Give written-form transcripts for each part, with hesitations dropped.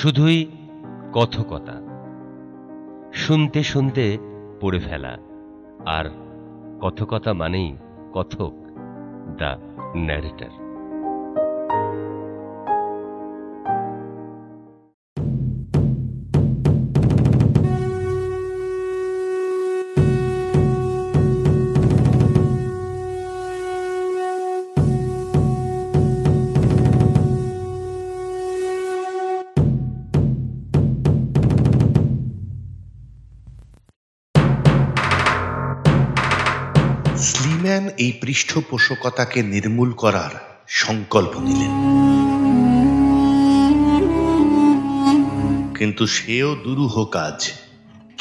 শুধুই কথকতা, শুনতে শুনতে পড়ে ফেলা। আর কথকতা মানেই কথক, দ্য ন্যারেটর। স্লিম্যান এই পৃষ্ঠপোষকতাকে নির্মূল করার সংকল্প নিলেন, কিন্তু সেও দুরূহ কাজ।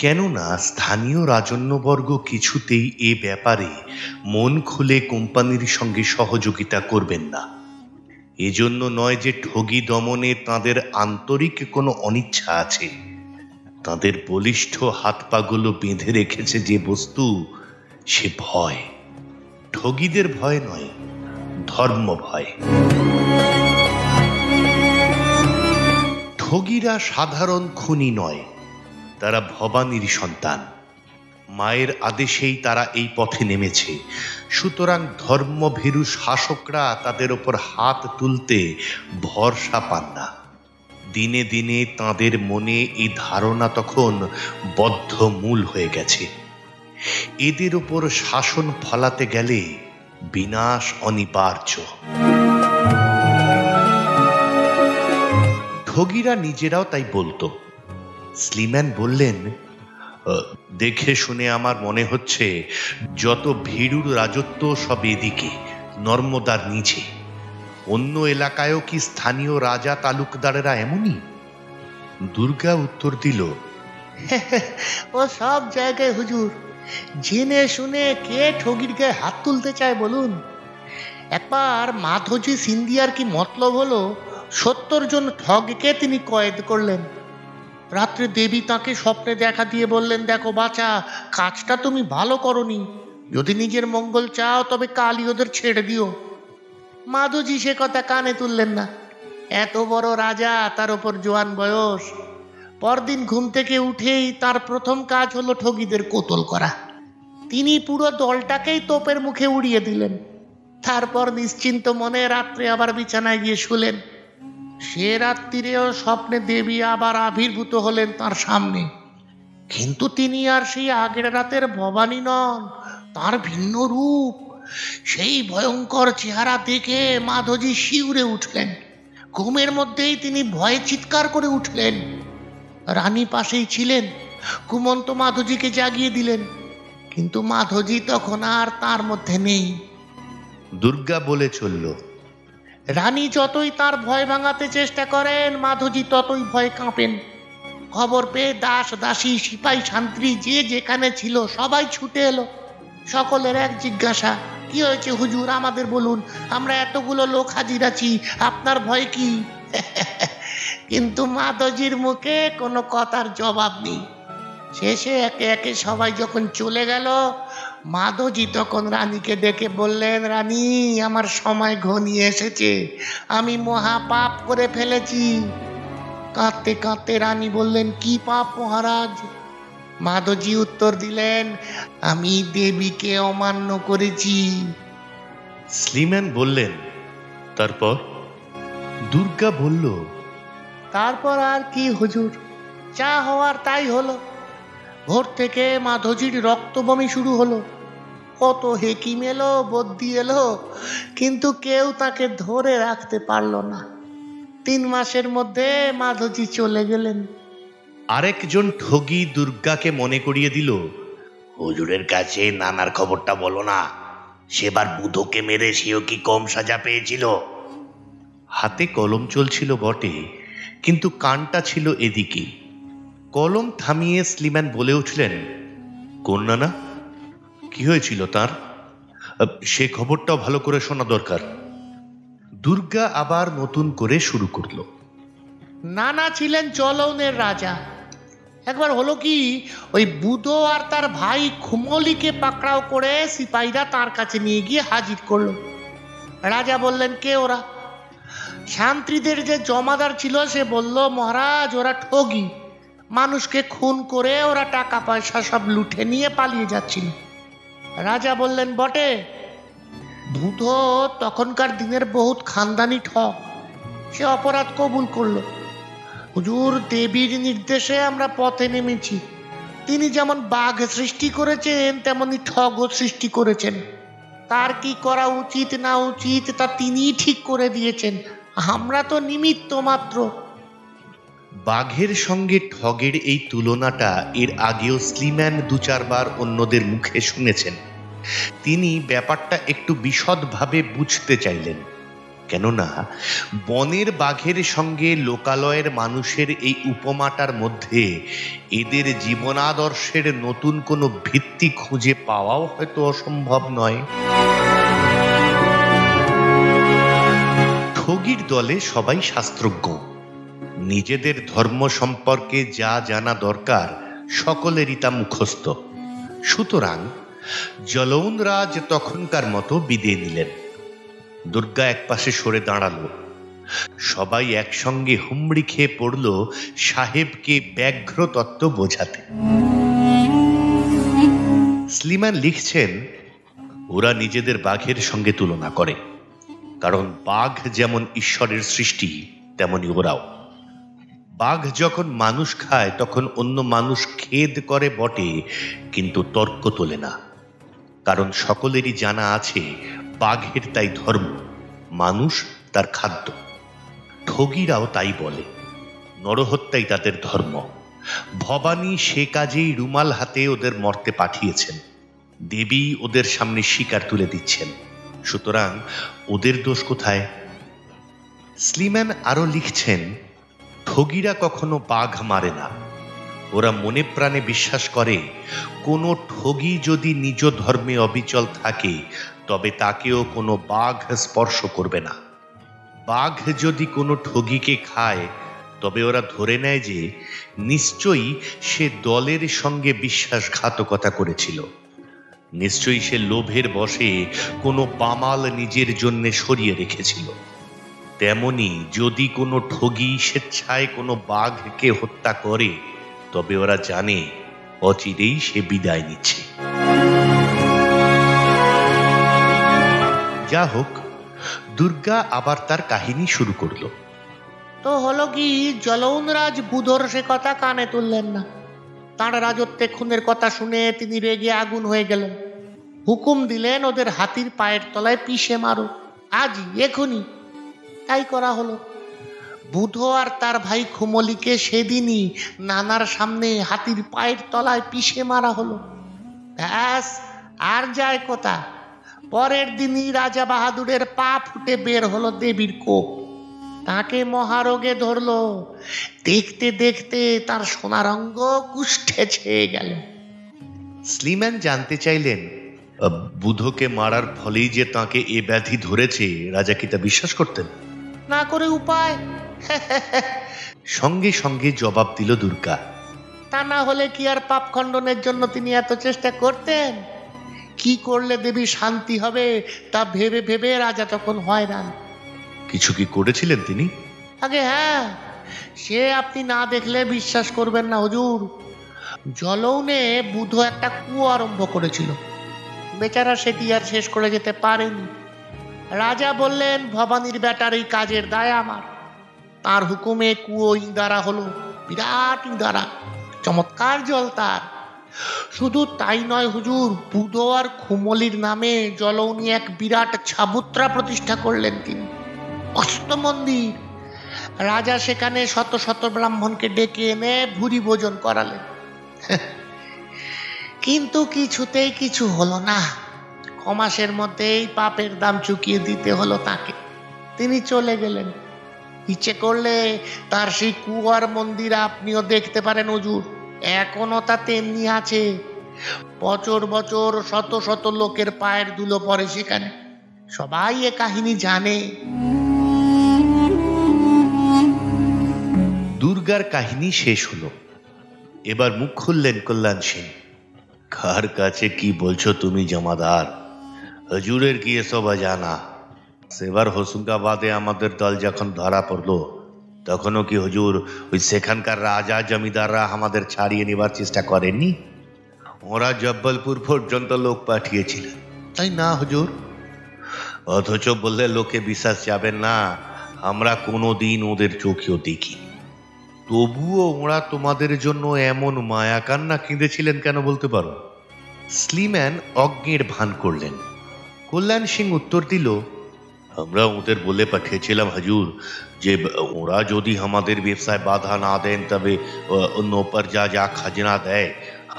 কেননা স্থানীয় রাজন্যবর্গ কিছুতেই এ ব্যাপারে মন খুলে কোম্পানির সঙ্গে সহযোগিতা করবেন না। এজন্য নয় যে ঠগি দমনে তাঁদের আন্তরিক কোনো অনিচ্ছা আছে, তাঁদের বলিষ্ঠ হাত পাগুলো বেঁধে রেখেছে যে বস্তু, সে ভয়। ঠগিদের ভয় নয়, ধর্ম ভয়। ঠগিরা সাধারণ খুনি নয়, তারা ভবানীর সন্তান। মায়ের আদেশেই তারা এই পথে নেমেছে। সুতরাং ধর্মভীরু শাসকরা তাদের ওপর হাত তুলতে ভরসা পান না। দিনে দিনে তাঁদের মনে এই ধারণা তখন বদ্ধমূল হয়ে গেছে, এদের ওপর শাসন ফলাতে গেলে বিনাশ অনিবার্য। ঠগিরা নিজেরাও তাই বলতো। স্লিম্যান বললেন, দেখে শুনে আমার মনে হচ্ছে যত ভীরুর রাজত্ব সব এদিকে নর্মদার নিচে। অন্য এলাকায়ও কি স্থানীয় রাজা তালুকদারেরা এমনই? দুর্গা উত্তর দিল, ও সব জায়গায় হুজুর। জেনে শুনে কে ঠগির গায়ে হাত তুলতে চায় বলুন? একবার মাধবজি সিন্ধিয়ার কি মতলব হলো, 70 জন ঠগকে তিনি কয়েদ করলেন। রাত্রে দেবী তাকে স্বপ্নে দেখা দিয়ে বললেন, দেখো বাছা, কাজটা তুমি ভালো করনি, যদি নিজের মঙ্গল চাও তবে কালই ওদের ছেড়ে দিও। মাধবজি সে কথা কানে তুললেন না। এত বড় রাজা, তার উপর জোয়ান বয়স। পরদিন ঘুম থেকে উঠেই তার প্রথম কাজ হলো ঠগিদের কোতল করা। তিনি পুরো দলটাকেই তোপের মুখে উড়িয়ে দিলেন। তারপর নিশ্চিন্ত মনে রাত্রে আবার বিছানায় গিয়ে শুলেন। সে রাত্রিরেও স্বপ্নে দেবী আবার আবির্ভূত হলেন তার সামনে। কিন্তু তিনি আর সেই আগের রাতের ভবানী নন, তার ভিন্ন রূপ। সেই ভয়ঙ্কর চেহারা দেখে মাধবজি শিউরে উঠলেন। ঘুমের মধ্যেই তিনি ভয়ে চিৎকার করে উঠলেন। রানী পাশেই ছিলেন, ঘুমন্ত মাধবজিকে জাগিয়ে দিলেন, কিন্তু মাধবজি তখন আর তার মধ্যে নেই। দুর্গা বলে চলল, রানী যতই তার ভয় ভাঙাতে চেষ্টা করেন, মাধবজি ততই ভয় কাঁপেন। খবর পেয়ে দাস দাসী সিপাহী শান্ত্রী যে যেখানে ছিল সবাই ছুটে এলো। সকলের এক জিজ্ঞাসা, কি হয়েছে হুজুর, আমাদের বলুন, আমরা এতগুলো লোক হাজির আছি, আপনার ভয় কি? কিন্তু মাধবজির মুখে কোনো কথার জবাব নেই। শেষে একে একে সবাই যখন চলে গেল, মাধবজি তখন রানীকে ডেকে বললেন, রানী, আমার সময় ঘনিয়ে এসেছে, আমি মহা পাপ করে ফেলেছি। কাঁদতে কাঁদতে রানী বললেন, কি পাপ মহারাজ? মাধবজি উত্তর দিলেন, আমি দেবীকে অমান্য করেছি। স্লিম্যান বললেন, তারপর? দুর্গা বলল, তারপর আর কি হুজুর, যা হওয়ার তাই হলো। ভোর থেকে মাধবজির রক্তবমি শুরু হলো। কত হেকিম এলো, বদ্যি এলো, কিন্তু কেউ তাকে ধরে রাখতে পারল না। 3 মাসের মধ্যে মাধবজি চলে গেলেন। আরেকজন ঠগি দুর্গাকে মনে করিয়ে দিল, হুজুরের কাছে নানার খবরটা বলো না, সেবার বুধোকে মেরে সেও কি কম সাজা পেয়েছিল? হাতে কলম চলছিল বটে, কিন্তু কানটা ছিল এদিকে। কলম থামিয়ে স্লিম্যান বলে উঠলেন, কন্যা না, কি হয়েছিল তার? সে খবরটাও ভালো করে শোনা দরকার। দুর্গা আবার নতুন করে শুরু করল, নানা ছিলেন চলনের রাজা। একবার হলো কি, ওই বুধো আর তার ভাই খুমলিকে পাকড়াও করে সিপাহীরা তার কাছে নিয়ে গিয়ে হাজির করলো। রাজা বললেন, কে ওরা? শান্তিদের যে জমাদার ছিল সে বলল, মহারাজ ওরা ঠগি, মানুষকে খুন করে ওরা টাকা পয়সা সব লুটে নিয়ে পালিয়ে যাচ্ছিল। রাজা বললেন, বটে। বুধো তখনকার দিনের বহুত খানদানি ঠগ, সে অপরাধ কবুল করলো। হুজুর, দেবীর নির্দেশে আমরা পথে নেমেছি। তিনি যেমন বাঘ সৃষ্টি করেছেন তেমনি ঠগও সৃষ্টি করেছেন। তার কি করা উচিত না উচিত তা তিনিই ঠিক করে দিয়েছেন, আমরা তো নিমিত্ত মাত্র। বাঘের সঙ্গে ঠগের এই তুলনাটা এর আগেও স্লিম্যান 2-4 বার অন্যদের মুখে শুনেছেন। তিনি ব্যাপারটা একটু বিশদভাবে বুঝতে চাইলেন, কেননা বনের বাঘের সঙ্গে লোকালয়ের মানুষের এই উপমাটার মধ্যে এদের জীবনাদর্শের নতুন কোনো ভিত্তি খুঁজে পাওয়াও হয়তো অসম্ভব নয়। ঠগির দলে সবাই শাস্ত্রজ্ঞ, নিজেদের ধর্ম সম্পর্কে যা জানা দরকার সকলেরই তা মুখস্থ। সুতরাং জলৌনরাজ তখনকার মতো বিদায় নিলেন। দুর্গা একপাশে সরে দাঁড়ালো। সবাই একসঙ্গে হুমড়ি খেয়ে পড়ল সাহেবকে ব্যাঘ্র তত্ত্ব বোঝাতে। স্লিম্যান লিখছেন, ওরা নিজেদের বাঘের সঙ্গে তুলনা করে, কারণ বাঘ যেমন ঈশ্বরের সৃষ্টি তেমনি ওরাও। বাঘ যখন মানুষ খায় তখন অন্য মানুষ খেদ করে বটে, কিন্তু তর্ক তোলে না, কারণ সকলেরই জানা আছে বাঘের তাই ধর্ম, মানুষ তার খাদ্য। ঠগিরাও তাই বলে, নরহত্যাই তাদের ধর্ম। ভবানী সে কাজেই রুমাল হাতে ওদের মর্তে পাঠিয়েছেন, দেবী ওদের সামনে শিকার তুলে দিচ্ছেন, সুতরাং ওদের দোষ কোথায়? স্লিম্যান আরো লিখছেন, ঠগিরা কখনো বাঘ মারে না। ওরা মনে প্রাণে বিশ্বাস করে কোনো ঠগি যদি নিজ ধর্মে অবিচল থাকে তবে তাকেও কোনো বাঘ স্পর্শ করবে না। বাঘ যদি কোনো ঠগিকে খায় তবে ওরা ধরে নেয় যে নিশ্চয়ই সে দলের সঙ্গে বিশ্বাসঘাতকতা করেছিল, নিশ্চয়ই সে লোভের বশে কোনো পামাল নিজের জন্য সরিয়ে রেখেছিল। তেমনি যদি কোনো ঠগি স্বেচ্ছায় কোনো বাঘকে হত্যা করে তবে ওরা জানে অচিরেই সে বিদায় নিচ্ছে। যা হোক, দুর্গা আবার তার কাহিনী শুরু করলো। তো হলো কি, জলৌনরাজ বুধর সে কথা কানে তুললেন না। তাঁর রাজত্বে খুনের কথা শুনে তিনি রেগে আগুন হয়ে গেলেন। হুকুম দিলেন, ওদের হাতির পায়ের তলায় পিষে মারো, আজই, এখনই। তাই করা হলো। বুধ আর তার ভাই খুমলিকে সেদিনই নানার সামনে হাতির পায়ের তলায় পিষে মারা হলো। ব্যাস, আর যায় কথা। পরের দিনই রাজা বাহাদুরের পা ফুটে বের হলো দেবীর কোপ। তাকে মহারোগে ধরলো। দেখতে দেখতে তার সোনারঙ্গ কুষ্ঠে ছেয়ে গেল। স্লিম্যান জানতে চাইলেন, বুধকে মারার ফলেই যে তাকে এ ব্যাধি ধরেছে, রাজা কি তা বিশ্বাস করতেন? না করে উপায়? সঙ্গে সঙ্গে জবাব দিল দুর্গা, তা না হলে কি আর পাপ খণ্ডনের জন্য তিনি এত চেষ্টা করতেন? কি করলে দেবী শান্তি হবে তা ভেবে ভেবে রাজা তখন হয়রান। কিছু কি করেছিলেন তিনি? আগে হ্যাঁ, সে আপনি না দেখলে বিশ্বাস করবেন না হুজুর। জলৌনে বুধ একটা কুয়ো আরম্ভ করেছিল। বেচারা সেটি আর শেষ করে যেতে পারেনি। রাজা বললেন, ভবানীর বেটার এই কাজের দায় আমার। তার হুকুমে কুয়ো ইঁদারা হলো, বিরাট ইঁদারা, চমৎকার জল তার। শুধু তাই নয় হুজুর, বুধ আর খুমলির নামে জলৌনি এক বিরাট ছাবুত্রা প্রতিষ্ঠা করলেন তিনি, অস্ত মন্দির। রাজা সেখানে শত শত ব্রাহ্মণকে ডেকে এনে ভুরি ভোজন করালেন। কিন্তু কিছুতেই কিছু হলো না। কমাসের মধ্যেই পাপের দাম চুকিয়ে দিতে হলো তাকে। তিনি চলে গেলেন। ইচ্ছে করলে তার সেই কুয়ার মন্দির আপনিও দেখতে পারেন হুজুর, এখনো তা তেমনি আছে। বছর বছর শত শত লোকের পায়ের ধুলো পড়ে সেখানে। সবাই এ কাহিনী জানে। দুর্গার কাহিনী শেষ হলো। এবার মুখ খুললেন কল্যাণ সিং। কার কাছে কি বলছো তুমি জমাদার? হুজুরের কি এসব জানা? সেবার হোশঙ্গাবাদে আমাদের দল যখন ধরা পড়লো, তখনও কি হুজুর ওই সেখানকার রাজা জমিদাররা আমাদের ছাড়িয়ে নেবার চেষ্টা করেননি? ওরা জব্বলপুর পর্যন্ত লোক পাঠিয়েছিলেন, তাই না হুজুর? অথচ বললে লোকে বিশ্বাস যাবেন না, আমরা কোনোদিন ওদের চোখেও দেখি। তবুও ওরা তোমাদের জন্য এমন মায়া কান্না কেঁদেছিলেন কেন বলতে পারো? স্লিম্যান অজ্ঞের ভান করলেন। কল্যাণ সিং উত্তর দিল, আমরা ওদের বলে পাঠিয়েছিলাম হুজুর যে ওরা যদি আমাদের ব্যবসায় বাধা না দেন তবে অন্য पर যা খাজনা দেয়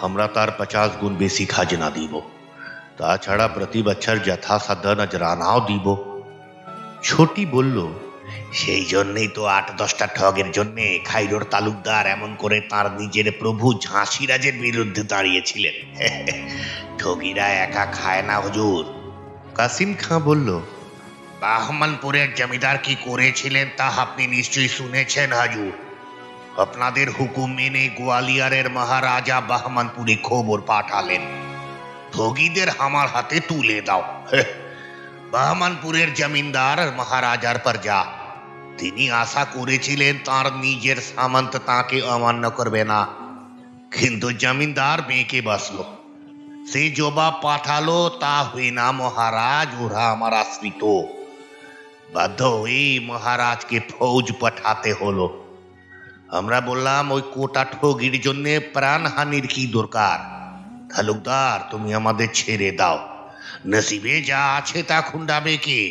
আমরা তার 50 গুণ বেশি খাজনা দিব। তাছাড়া প্রতি বছর যথাসাধ্য নজরানাও দিব। ছোটি বলল, সেই জন্যই তো 8-10টা ঠগের জন্য খাইরোর তালুকদার এমন করে তার নিজের প্রভু ঝাঁসিরাজের বিরুদ্ধে দাঁড়িয়েছিলেন। ঠগিরা একা খায় না হুজুর। কাসিম খাঁ বলল, বাহমানপুরের জমিদার কি করেছিলেন তা আপনি নিশ্চয়ই শুনেছেন হুজুর। আপনাদের হুকুম মেনে গোয়ালিয়রের মহারাজা বাহমানপুরে খবর পাঠালেন, ঠগীদের আমার হাতে তুলে দাও। বাহমানপুরের জমিদার মহারাজার প্রজা, তিনি আশা করেছিলেন তার নিজের সামন্ত তাকে অমান্য করবে না, কিন্তু জমিদার বেঁকে বসলো। সে জবাব পাঠালো, তা হই না মহারাজ, ওরা আমার আশ্রিত। বাধ্য হয়ে মহারাজকে ফৌজ পাঠাতে হলো। আমরা বললাম, ওই কোটা ঠগির জন্য প্রাণহানির কি দরকার? তালুকদার তুমি আমাদের ছেড়ে দাও, নসিবে যা আছে তা খুন্ডাবে কে?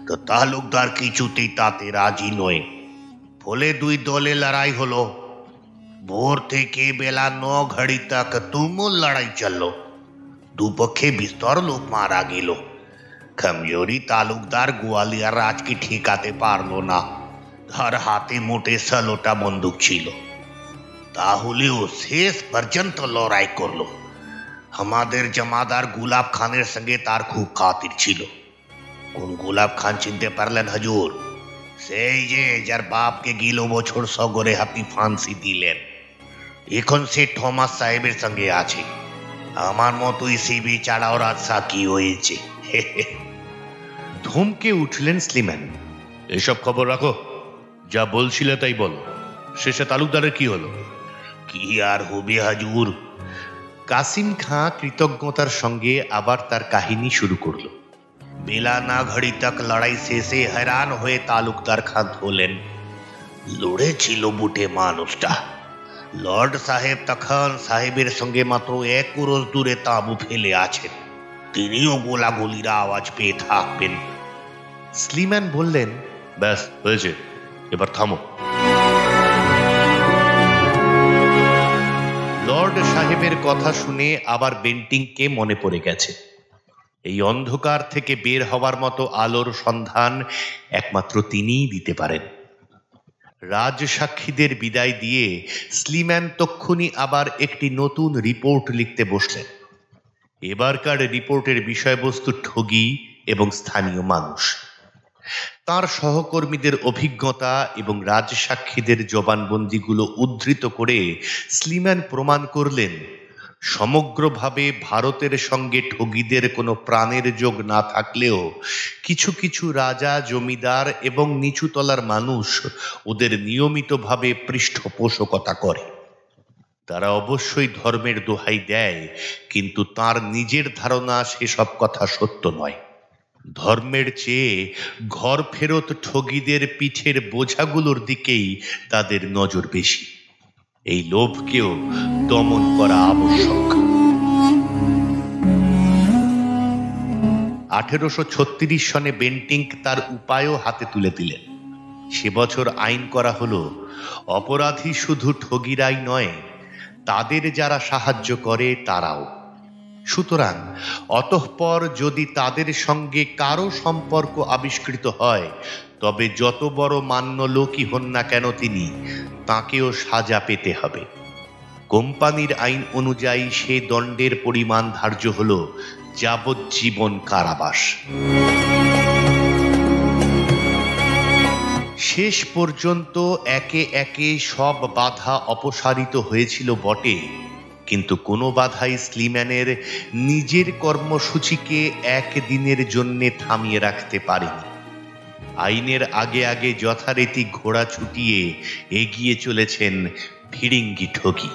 তো তালুকদার কিছুতেই তাতে রাজি নয়। ফলে দুই দলে লড়াই হলো। ভোর থেকে বেলা 9 ঘড়ি तक তুমুল লড়াই চললো। দুপক্ষে বিস্তর লোক মারা গেল। কমজোরি তালুকদার গোয়ালিয়র রাজকে ঠেকাতে পারলো না। তার হাতে মোটে 16টা বন্দুক ছিল। তাহলেও শেষ পর্যন্ত লড়াই করলো। আমাদের জমাদার গুলাব খানের সঙ্গে তার খুব খাতির ছিল। কোন গুলাব খান চিনতে পারলেন হুজুর? সেই যে যার বাপকে গেল বছর সগরে হাতি ফাঁসি দিলেন। এখন সে থমাস সাহেবের সঙ্গে আছে। আমার মতোই সে বেচারা ওর সাকি হয়েছে। ধমকে উঠলেন স্লিম্যান। এসব খবর রাখো, যা বলছিলে তাই বলো। শেষে তালুকদারের কি হলো? কি আর হবে হুজুর? কাসিম খাঁ কৃতজ্ঞতার সঙ্গে আবার তার কাহিনী শুরু করলো। বেলা না ঘড়ি तक লড়াই শেষে हैरान হয়ে তালুকদার খান হলেন। লড়েছিল বুটে মানুষটা। লর্ড সাহেব তখন সাহেবের সঙ্গে মাত্র 1 ক্রোশ দূরে তাঁবু ফেলে আছেন। তিনিও গোলাগুলির আওয়াজ পেয়ে থাকবেন। স্লিম্যান বললেন, ব্যাস হয়েছে, এবার থামো। লর্ড সাহেবের কথা শুনে আবার বেন্টিংকে মনে পড়ে গেছে। এই অন্ধকার থেকে বের হওয়ার মতো আলোর সন্ধান একমাত্র তিনিই দিতে পারেন। রাজসাক্ষীদের বিদায় দিয়ে স্লিম্যান তক্ষুনি আবার একটি নতুন রিপোর্ট লিখতে বসলেন। এবারকার রিপোর্টের বিষয়বস্তু ঠগী এবং স্থানীয় মানুষ। তার সহকর্মীদের অভিজ্ঞতা এবং রাজসাক্ষীদের জবানবন্দিগুলো উদ্ধৃত করে স্লিম্যান প্রমাণ করলেন, সমগ্রভাবে ভারতের সঙ্গে ঠগীদের কোনো প্রাণের যোগ না থাকলেও কিছু কিছু রাজা, জমিদার এবং নিচুতলার মানুষ ওদের নিয়মিতভাবে পৃষ্ঠপোষকতা করে। তারা অবশ্যই ধর্মের দোহাই দেয়, কিন্তু তার নিজের ধারণা সেসব কথা সত্য নয়। ধর্মের চেয়ে ঘর ফেরত ঠগীদের পিঠের বোঝাগুলোর দিকেই তাদের নজর বেশি। এই লোভকেও দমন করা আবশ্যক। 1836 সনে বেন্টিং তার উপায়ও হাতে তুলে দিলেন। সে বছর আইন করা হলো, অপরাধী শুধু ঠগীরাই নয়, তাদের যারা সাহায্য করে তারাও। সুতরাং অতঃপর যদি তাদের সঙ্গে কারো সম্পর্ক আবিষ্কৃত হয়, তবে যত বড় মান্য লোকই হন না কেন তিনি, তাকেও সাজা পেতে হবে। কোম্পানির আইন অনুযায়ী সে দণ্ডের পরিমাণ ধার্য হল যাবজ্জীবন কারাবাস। শেষ পর্যন্ত একে একে সব বাধা অপসারিত হয়েছিল বটে, কিন্তু কোনো বাধাই স্লিম্যানের নিজের কর্মসূচিকে একদিনের জন্যে থামিয়ে রাখতে পারেনি। আইনের আগে আগে যথারীতি ঘোড়া ছুটিয়ে এগিয়ে চলেছেন ফিরিঙ্গি ঠগি।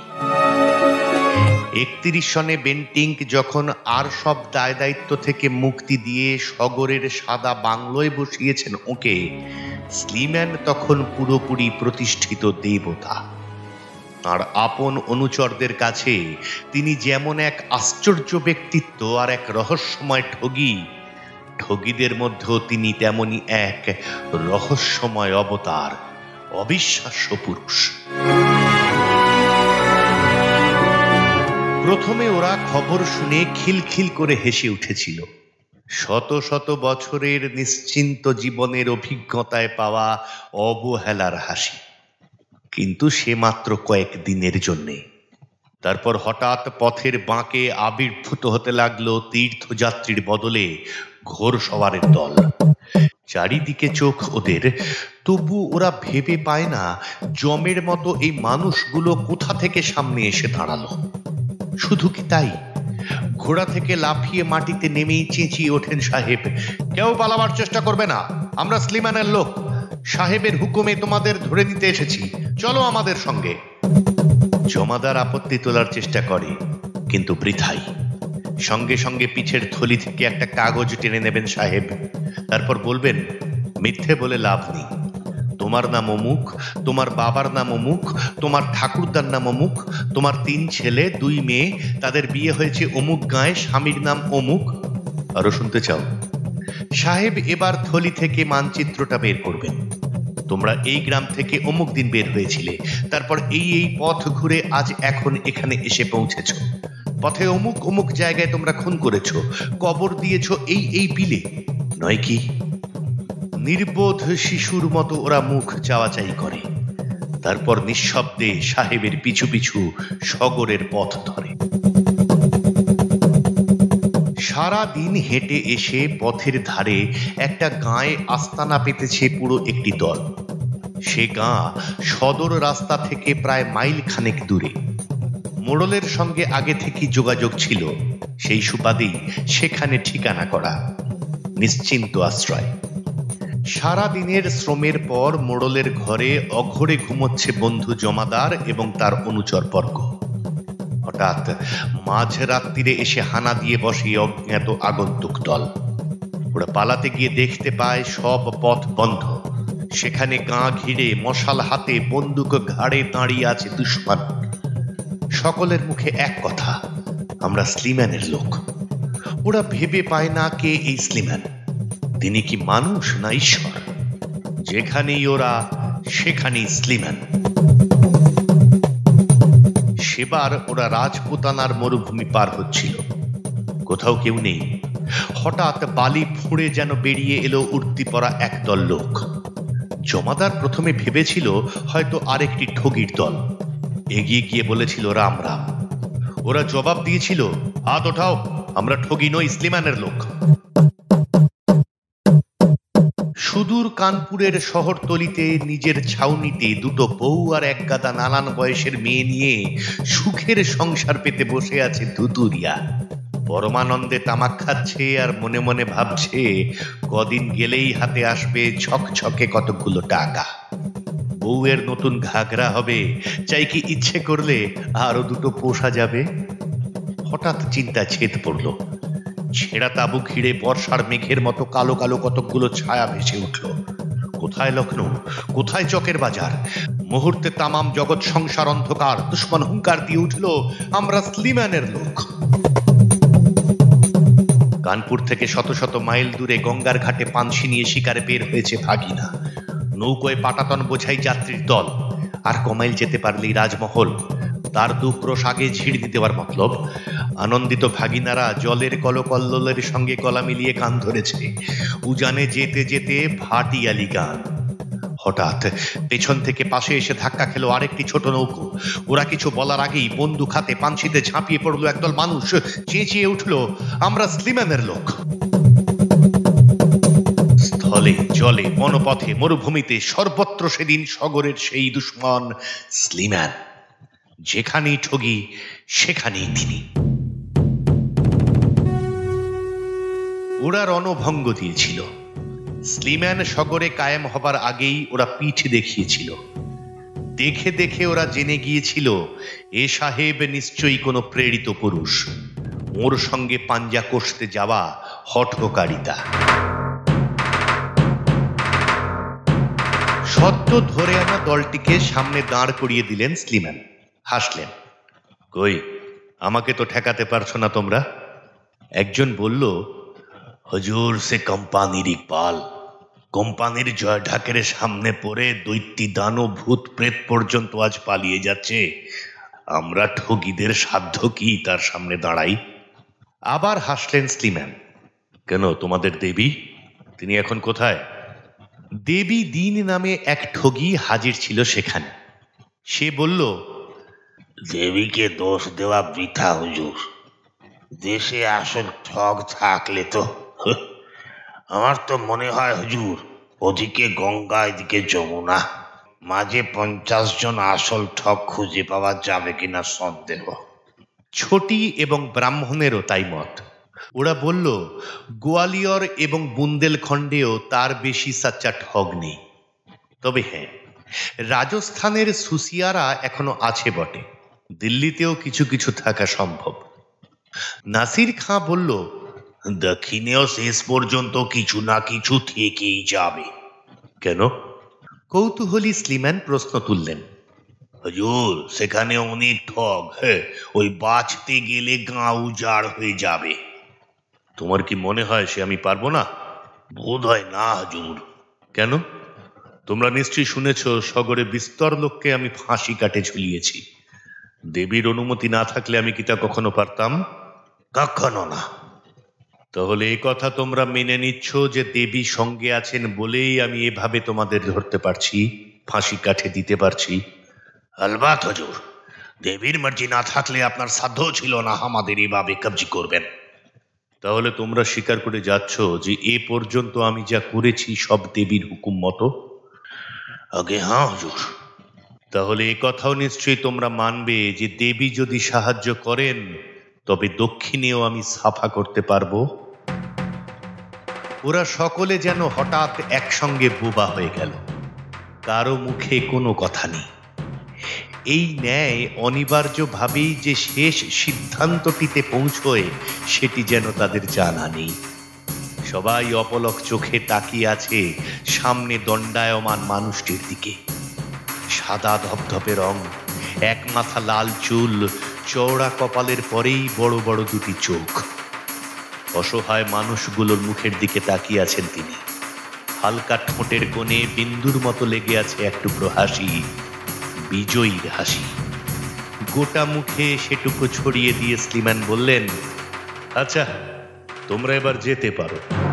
31 সনে বেন্টিঙ্ক যখন আর সব দায় দায়িত্ব থেকে মুক্তি দিয়ে সগরের সাদা বাংলোয় বসিয়েছেন ওকে, স্লিম্যান তখন পুরোপুরি প্রতিষ্ঠিত দেবতা। আর আপন অনুচরদের কাছে তিনি যেমন এক আশ্চর্য ব্যক্তিত্ব আর এক রহস্যময় ঠগী, ঠগীদের মধ্যেও তিনি তেমনি এক রহস্যময় অবতার, অবিশ্বাস্য পুরুষ। প্রথমে ওরা খবর শুনে খিলখিল করে হেসে উঠেছিল। শত শত বছরের নিশ্চিন্ত জীবনের অভিজ্ঞতায় পাওয়া অবহেলার হাসি, কিন্তু সে মাত্র কয়েকদিনের জন্যে। তারপর হঠাৎ পথের বাঁকে আবির্ভূত হতে লাগলো তীর্থযাত্রীর বদলে ঘোড়সওয়ারের দল। চারিদিকে চোখ ওদের, তবু ওরা ভেবে পায় না জমের মতো এই মানুষগুলো কোথা থেকে সামনে এসে দাঁড়ালো। শুধু কি তাই, ঘোড়া থেকে লাফিয়ে মাটিতে নেমেই চেঁচিয়ে ওঠেন সাহেব, কেউ পালাবার চেষ্টা করবে না, আমরা স্লিম্যানের লোক, সাহেবের হুকুমে তোমাদের ধরে নিতে এসেছি, চলো আমাদের সঙ্গে। জমাদার আপত্তি তোলার চেষ্টা করে, কিন্তু বৃথাই। সঙ্গে সঙ্গে পিছের থলি থেকে একটা কাগজ টেনে নেবেন সাহেব, তারপর বলবেন, মিথ্যে বলে লাভ নেই, তোমার নাম অমুক, তোমার বাবার নাম অমুক, তোমার ঠাকুরদার নাম অমুক, তোমার 3 ছেলে 2 মেয়ে, তাদের বিয়ে হয়েছে অমুক গায়ে, স্বামীর নাম অমুক। আরো শুনতে চাও? সাহেব এবার থলি থেকে মানচিত্রটা বের করবেন। তোমরা এই গ্রাম থেকে অমুক দিন বের হয়েছিলে, তারপর এই এই পথ ঘুরে আজ এখন এখানে এসে পৌঁছেছ। পথে অমুক অমুক জায়গায় তোমরা খুন করেছ, কবর দিয়েছ এই এই বিলে, নয় কি? নির্বোধ শিশুর মতো ওরা মুখ চাওয়াচাই করে, তারপর নিঃশব্দে সাহেবের পিছু পিছু সগরের পথ ধরে। সারা দিন হেঁটে এসে পথের ধারে একটা গাঁয়ে আস্তানা পেতেছে পুরো একটি দল। সে গাঁ সদর রাস্তা থেকে প্রায় মাইল খানেক দূরে। মোড়লের সঙ্গে আগে থেকেই যোগাযোগ ছিল, সেই সুবাদেই সেখানে ঠিকানা করা, নিশ্চিন্ত আশ্রয়। সারা দিনের শ্রমের পর মোড়লের ঘরে অঘরে ঘুমোচ্ছে বন্ধু জমাদার এবং তার অনুচরবর্গ। হঠাৎ মাঝরাত্রিরে এসে হানা দিয়ে বসে অজ্ঞাত আগন্তুক দল। ওরা পালাতে গিয়ে দেখতে পায় সব পথ বন্ধ। সেখানে গাঁ ঘিরে মশাল হাতে বন্দুক ঘাড়ে দাঁড়িয়ে আছে দুশমন। সকলের মুখে এক কথা, আমরা স্লিম্যানের লোক। ওরা ভেবে পায় না কে এই স্লিম্যান, তিনি কি মানুষ না ঈশ্বর? যেখানেই ওরা সেখানেই স্লিম্যান। সেবার ওরা রাজপুতানার মরুভূমি পার হচ্ছিল, কোথাও কেউ নেই। হঠাৎ বালি ফুঁড়ে যেন বেরিয়ে এলো উর্দি পরা একদল লোক। জমাদার প্রথমে ভেবেছিল হয়তো আরেকটি ঠগীর দল। এগিয়ে গিয়ে বলেছিল, রাম রাম। ওরা জবাব দিয়েছিল, হাত ওঠাও, আমরা ঠগী নই, স্লিম্যানের লোক। সুদূর কানপুরের শহরতলিতে নিজের ছাউনিতে 2 বউ আর 1 গাদা নানান বয়সের মেয়ে নিয়ে সুখের সংসার পেতে বসে আছে ধুতুরিয়া। পরমানন্দে তামাক খাচ্ছে আর মনে মনে ভাবছে কদিন গেলেই হাতে আসবে ছকছকে কতগুলো টাকা। বউয়ের নতুন ঘাগরা হবে, চাই কি ইচ্ছে করলে আরো 2 পোষা যাবে। হঠাৎ চিন্তা ছেদ পড়ল। ছেঁড়া তাবু ঘিরে বর্ষার মেঘের মতো কালো কালো কতকগুলো ছায়া ভেসে উঠল। কোথায় লখনৌ, কোথায় চকের বাজার? মুহূর্তে তামাম জগৎ সংসার অন্ধকার। দুশ্মন হুঙ্কার দিয়ে উঠল, আমরা স্লিম্যানের লোক। কানপুর থেকে শত শত মাইল দূরে গঙ্গার ঘাটে পানসি নিয়ে শিকারে বের হয়েছে ভাগিনা। নৌকোয় পাটাতন বোঝাই যাত্রীর দল। আর কমাইল যেতে পারলেই রাজমহল। তার 2 ক্রোশ আগে ঝিড় দিয়ে দেওয়ার মতলব। আনন্দিত ভাগিনারা জলের কলকল্লোলের সঙ্গে গলা মিলিয়ে গান ধরেছে, উজানে যেতে যেতে ভাটিয়ালি গান। হঠাৎ পেছন থেকে পাশে এসে ধাক্কা খেলো আরেকটি ছোট নৌকো। ওরা কিছু বলার আগেই বন্দুক হাতে পানসিতে ঝাঁপিয়ে পড়লো একদল মানুষ। চেঁচিয়ে উঠলো, আমরা স্লিম্যানের লোক। স্থলে জলে বনপথে মরুভূমিতে সর্বত্র সেদিন সগরের সেই দুশ্মন স্লিম্যান। যেখানেই ঠগী সেখানেই তিনি। ওরা রণভঙ্গ দিয়েছিল। স্লিম্যান সগরে কায়েম হবার আগেই ওরা পিঠ দেখিয়েছিল। দেখে দেখে ওরা জেনে গিয়েছিল এ সাহেব নিশ্চয়ই কোনো প্রেরিত পুরুষ, ওর সঙ্গে পাঞ্জা কষতে যাওয়া হঠকারিতা। সদ্য ধরে আনা দলটিকে সামনে দাঁড় করিয়ে দিলেন স্লিম্যান। হাসলেন। কই, আমাকে তো ঠেকাতে পারছো না তোমরা? একজন বলল, হুজুর সে কোম্পানির ইকবাল, কোম্পানির জয় ঢাকের সামনে পড়ে দৈত্যী দানব ভূত প্রেত পর্যন্ত আজ পালিয়ে যাচ্ছে। আমরা ঠগীদের সাধ্য কি তার সামনে দাঁড়াই? আবার হাসলেন স্লিম্যান। কেন, তোমাদের দেবী, তিনি এখন কোথায়? দেবী দিন নামে এক ঠগী হাজির ছিল সেখানে। সে বলল, দেবীকে দোষ দেওয়া বৃথা হুজুর, দেশে আসল ঠগ থাকলে তো। আমার তো মনে হয় হুজুর, ওদিকে গঙ্গা এদিকে যমুনা, মাঝে 50 জন আসল ঠগ খুঁজে পাওয়া যাবে কিনা সন্দেহ। ছোটি এবং ব্রাহ্মণেরও তাই মত। ওরা বলল, গোয়ালিয়র এবং বুন্দেলখণ্ডেও তার বেশি সাচ্চা ঠগ নেই। তবে হ্যাঁ, রাজস্থানের সুসিয়ারা এখনো আছে বটে, দিল্লিতেও কিছু কিছু থাকা সম্ভব। নাসির খাঁ বলল, দক্ষিণেও শেষ পর্যন্ত কিছু না কিছু থেকেই যাবে। কেন? কৌতূহলী স্লিম্যান প্রশ্ন তুললেন। হুজুর, সেখানে অনেক ঠগ, ওই বাঁচতে গেলে গাঁ উজাড় হয়ে যাবে। তোমার কি মনে হয় সে আমি পারবো না? বোধ হয় না হুজুর। কেন? তোমরা নিশ্চয়ই শুনেছ সগরে বিস্তর লোককে আমি ফাঁসি কাটে ঝুলিয়েছি। দেবীর অনুমতি না থাকলে আমি কি তা কখনো পারতাম? কখনো না। তাহলে এই কথা তোমরা মেনে নিচ্ছ যে দেবী সঙ্গে আছেন বলেই আমি এভাবে তোমাদের ধরতে পারছি, ফাঁসি কাঠে দিতে পারছি? আলবাত হুজুর, দেবীর মর্জি না থাকলে আপনার সাধ্য ছিল না আমাদের এভাবে কবজি করবেন। তাহলে তোমরা স্বীকার করে যাচ্ছ যে এ পর্যন্ত আমি যা করেছি সব দেবীর হুকুম মতো? আগে হ্যাঁ হুজুর। তাহলে এ কথাও নিশ্চয়ই তোমরা মানবে যে দেবী যদি সাহায্য করেন তবে দক্ষিণেও আমি সাফা করতে পারবো? ওরা সকলে যেন হঠাৎ একসঙ্গে বোবা হয়ে গেল। কারো মুখে কোনো কথা নেই। এই ন্যায় অনিবার্যভাবেই যে শেষ সিদ্ধান্তটিতে পৌঁছয় সেটি যেন তাদের জানা নেই। সবাই অপলক চোখে তাকিয়ে আছে সামনে দণ্ডায়মান মানুষটির দিকে। সাদা ধপধপে রং, এক মাথা লাল চুল, চওড়া কপালের পরেই বড় বড় দুটি চোখ। অসহায় মানুষগুলোর মুখের দিকে তাকিয়ে আছেন তিনি। হালকা ঠোঁটের কোণে বিন্দুর মতো লেগে আছে এক টুকরো হাসি, বিজয়ীর হাসি। গোটা মুখে সেটুকু ছড়িয়ে দিয়ে স্লিম্যান বললেন, আচ্ছা তোমরা এবার যেতে পারো।